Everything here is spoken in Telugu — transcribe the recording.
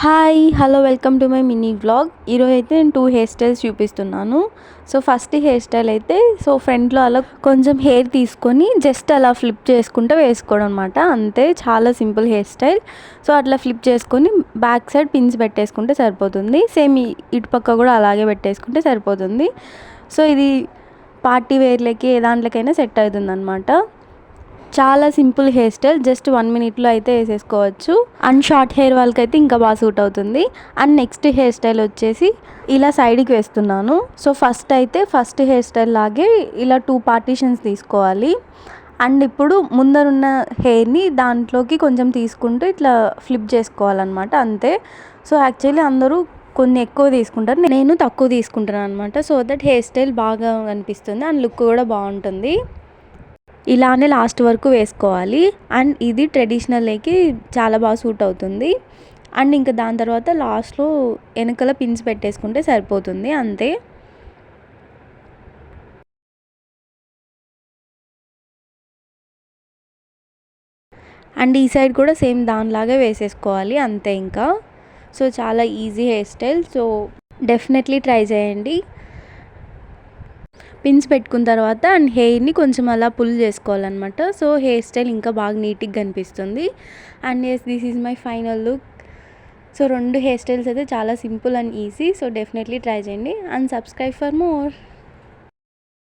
Hi hello welcome to my mini vlog. ఈరోజు అయితే నేను 2 హెయిర్ స్టైల్స్ చూపిస్తున్నాను. సో ఫస్ట్ హెయిర్ స్టైల్ అయితే ఫ్రంట్లో అలా కొంచెం హెయిర్ తీసుకొని జస్ట్ అలా ఫ్లిప్ చేసుకుంటూ వేసుకోవడం అనమాట. అంతే, చాలా సింపుల్ హెయిర్ స్టైల్. సో అట్లా ఫ్లిప్ చేసుకొని బ్యాక్ సైడ్ పిన్స్ పెట్టేసుకుంటే సరిపోతుంది. సేమ్ ఇటుపక్క కూడా అలాగే పెట్టేసుకుంటే సరిపోతుంది. సో ఇది పార్టీ వేర్లకి ఏ దాంట్లోకైనా సెట్ అవుతుంది అనమాట. చాలా సింపుల్ హెయిర్ స్టైల్, జస్ట్ 1 మినిట్లో అయితే వేసేసుకోవచ్చు. అండ్ షార్ట్ హెయిర్ వాళ్ళకి అయితే ఇంకా బాగా సూట్ అవుతుంది. అండ్ నెక్స్ట్ హెయిర్ స్టైల్ వచ్చేసి ఇలా సైడ్కి వేస్తున్నాను. సో ఫస్ట్ హెయిర్ స్టైల్ లాగే ఇలా 2 పార్టీషన్స్ తీసుకోవాలి. అండ్ ఇప్పుడు ముందరున్న హెయిర్ని దాంట్లోకి కొంచెం తీసుకుంటూ ఇట్లా ఫ్లిప్ చేసుకోవాలన్నమాట. అంతే. సో యాక్చువల్లీ అందరూ కొన్ని ఎక్కువ తీసుకుంటారు, నేను తక్కువ తీసుకుంటాను అనమాట. సో దట్ హెయిర్ స్టైల్ బాగా అనిపిస్తుంది అండ్ లుక్ కూడా బాగుంటుంది. ఇలానే లాస్ట్ వరకు వేసుకోవాలి. అండ్ ఇది ట్రెడిషనల్కి చాలా బాగా సూట్ అవుతుంది. అండ్ ఇంకా దాని తర్వాత లాస్ట్లో వెనకల పిన్స్ పెట్టేసుకుంటే సరిపోతుంది. అంతే. అండ్ ఈ సైడ్ కూడా సేమ్ దానిలాగే వేసేసుకోవాలి. అంతే ఇంకా. సో చాలా easy hair style. So definitely try చేయండి. పిన్స్ పెట్టుకున్న తర్వాత అండ్ హెయిర్ని కొంచెం అలా పుల్ చేసుకోవాలన్నమాట. సో హెయిర్ స్టైల్ ఇంకా బాగా నీట్గా కనిపిస్తుంది. And yes, this is my final look. So 2 hair styles అయితే చాలా simple and easy. So definitely try చేయండి అండ్ సబ్స్క్రైబ్ ఫర్ మోర్.